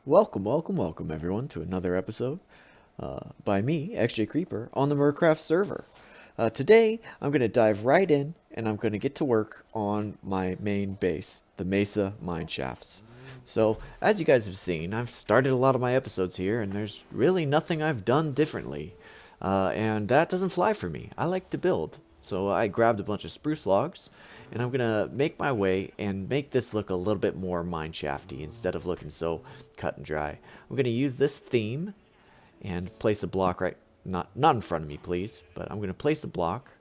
Welcome everyone to another episode by me, XJ Creeper, on the MurrCraft server. Today, I'm going to dive right in and I'm going to get to work on my main base, the Mesa Mineshafts. So, as you guys have seen, I've started a lot of my episodes here and there's really nothing I've done differently. And that doesn't fly for me. I like to build. So I grabbed a bunch of spruce logs, and I'm gonna make my way and make this look a little bit more mineshafty instead of looking so cut and dry. I'm gonna use this theme and place a block right, not in front of me, please, but I'm gonna place a block,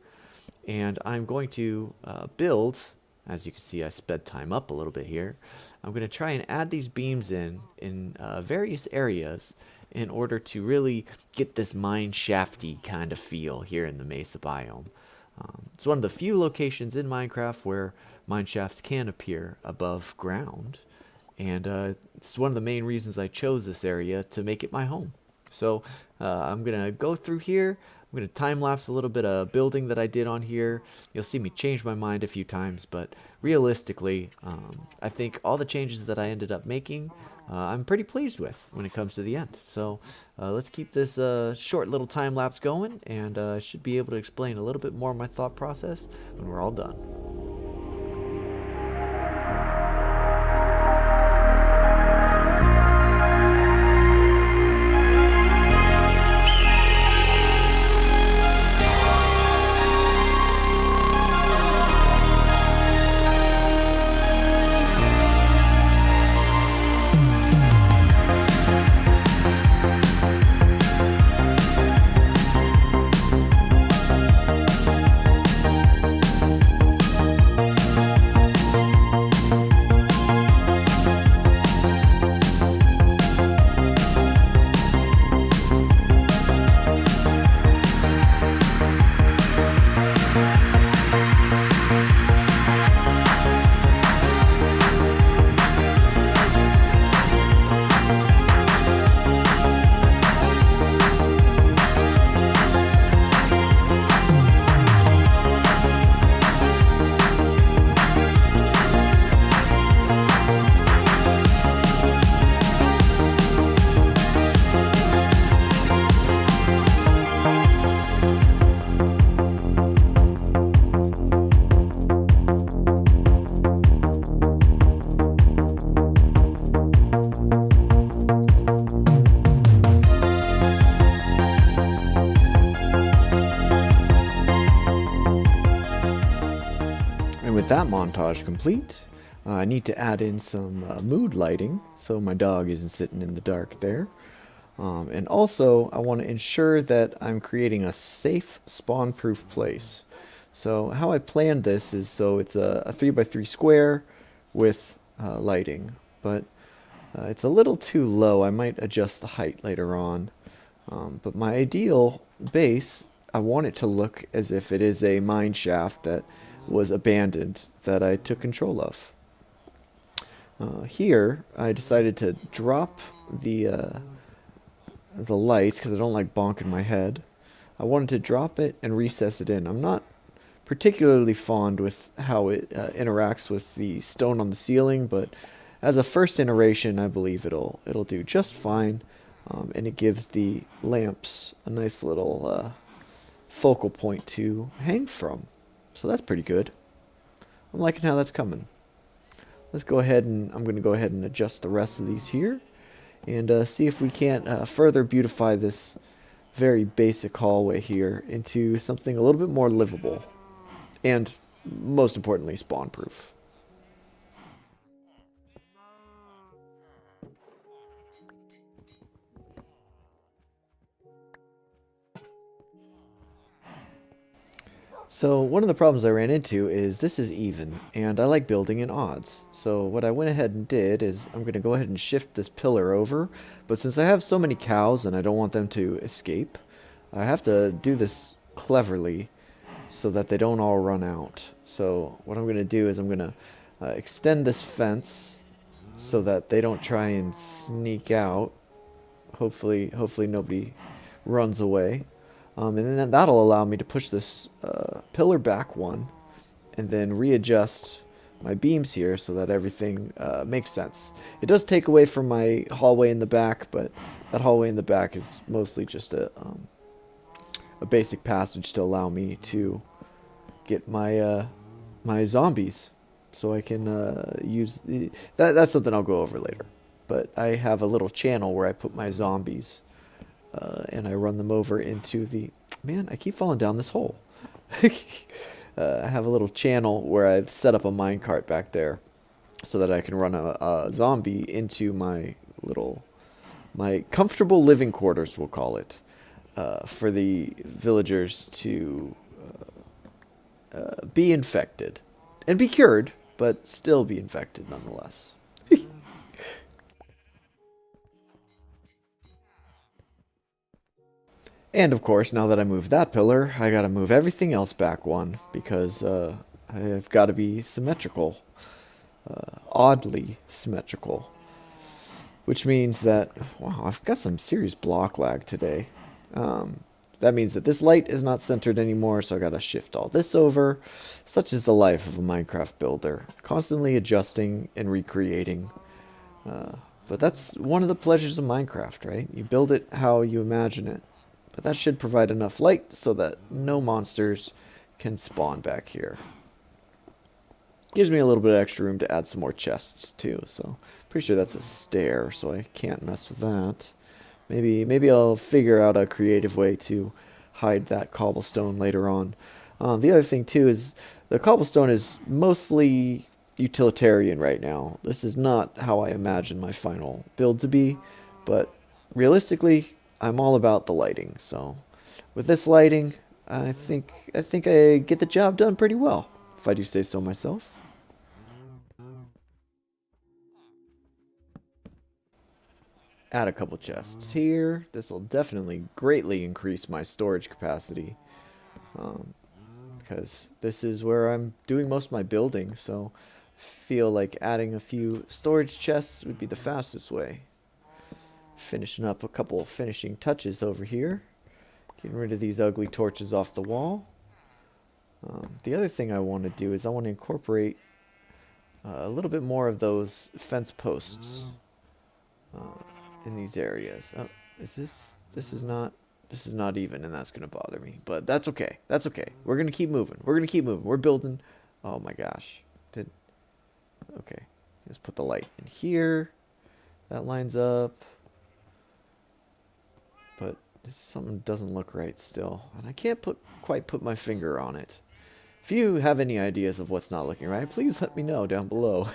and I'm going to build. As you can see, I sped time up a little bit here. I'm gonna try and add these beams in various areas in order to really get this mineshafty kind of feel here in the Mesa biome. It's one of the few locations in Minecraft where mineshafts can appear above ground, and it's one of the main reasons I chose this area to make it my home. So I'm gonna go through here. I'm gonna time lapse a little bit of building that I did on here. You'll see me change my mind a few times, but realistically, I think all the changes that I ended up making, I'm pretty pleased with when it comes to the end. So let's keep this short little time lapse going, and I should be able to explain a little bit more of my thought process when we're all done. With that montage complete, I need to add in some mood lighting so my dog isn't sitting in the dark there. And also, I want to ensure that I'm creating a safe, spawn-proof place. So how I planned this is so it's a 3x3 square with lighting, but it's a little too low. I might adjust the height later on. But my ideal base, I want it to look as if it is a mine shaft that was abandoned that I took control of. Here, I decided to drop the lights because I don't like bonking my head. I wanted to drop it and recess it in. I'm not particularly fond with how it interacts with the stone on the ceiling, but as a first iteration, I believe it'll do just fine, and it gives the lamps a nice little focal point to hang from. So that's pretty good. I'm liking how that's coming. Let's go ahead and I'm going to go ahead and adjust the rest of these here and see if we can't further beautify this very basic hallway here into something a little bit more livable and, most importantly, spawn proof. So one of the problems I ran into is this is even, and I like building in odds. So what I went ahead and did is I'm going to go ahead and shift this pillar over, but since I have so many cows and I don't want them to escape, I have to do this cleverly so that they don't all run out. So what I'm going to do is I'm going to extend this fence so that they don't try and sneak out. Hopefully nobody runs away. And then that'll allow me to push this pillar back one and then readjust my beams here so that everything makes sense. It does take away from my hallway in the back, but that hallway in the back is mostly just a basic passage to allow me to get my my zombies, so I can use that's something I'll go over later. But I have a little channel where I put my zombies, and I run them over into the... Man, I keep falling down this hole. I have a little channel where I set up a minecart back there so that I can run a zombie into my comfortable living quarters, we'll call it, for the villagers to be infected and be cured, but still be infected nonetheless. And of course, now that I moved that pillar, I gotta move everything else back one, because I've got to be symmetrical, oddly symmetrical. Which means that, wow, I've got some serious block lag today. That means that this light is not centered anymore, so I gotta shift all this over. Such is the life of a Minecraft builder, constantly adjusting and recreating. But that's one of the pleasures of Minecraft, right? You build it how you imagine it. But that should provide enough light so that no monsters can spawn back here. Gives me a little bit of extra room to add some more chests too, so pretty sure that's a stair, so I can't mess with that. Maybe I'll figure out a creative way to hide that cobblestone later on. The other thing too is the cobblestone is mostly utilitarian right now. This is not how I imagine my final build to be, but realistically, I'm all about the lighting. So with this lighting, I think I get the job done pretty well, if I do say so myself. Add a couple chests here. This will definitely greatly increase my storage capacity, because this is where I'm doing most of my building, so I feel like adding a few storage chests would be the fastest way. Finishing up a couple of finishing touches over here. Getting rid of these ugly torches off the wall. The other thing I want to do is I want to incorporate a little bit more of those fence posts in these areas. Oh, this is not even, and that's gonna bother me. But that's okay. That's okay. We're gonna keep moving. We're building. Oh my gosh. Okay. Let's put the light in here. That lines up. But something doesn't look right still, and I can't quite put my finger on it. If you have any ideas of what's not looking right, please let me know down below.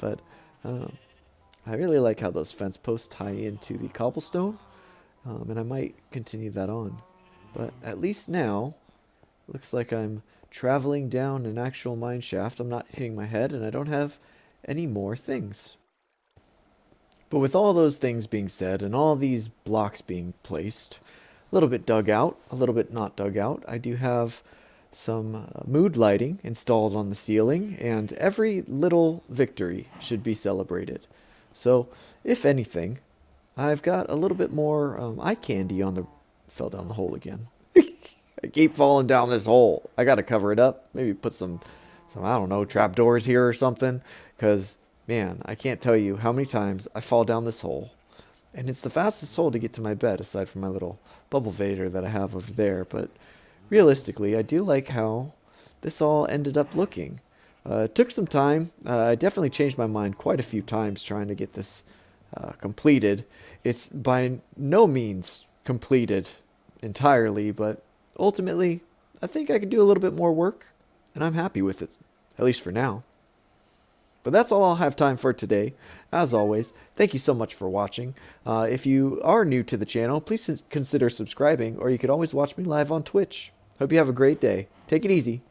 But I really like how those fence posts tie into the cobblestone, and I might continue that on. But at least now, looks like I'm traveling down an actual mine shaft. I'm not hitting my head, and I don't have any more things. But with all those things being said, and all these blocks being placed, a little bit dug out, a little bit not dug out, I do have some mood lighting installed on the ceiling, and every little victory should be celebrated. So, if anything, I've got a little bit more eye candy on the... Fell down the hole again. I keep falling down this hole. I gotta cover it up. Maybe put some I don't know, trapdoors here or something, because... Man, I can't tell you how many times I fall down this hole. And it's the fastest hole to get to my bed, aside from my little bubble vader that I have over there. But realistically, I do like how this all ended up looking. It took some time. I definitely changed my mind quite a few times trying to get this completed. It's by no means completed entirely, but ultimately, I think I could do a little bit more work, and I'm happy with it, at least for now. But that's all I'll have time for today. As always, thank you so much for watching. If you are new to the channel, please consider subscribing, or you could always watch me live on Twitch. Hope you have a great day. Take it easy.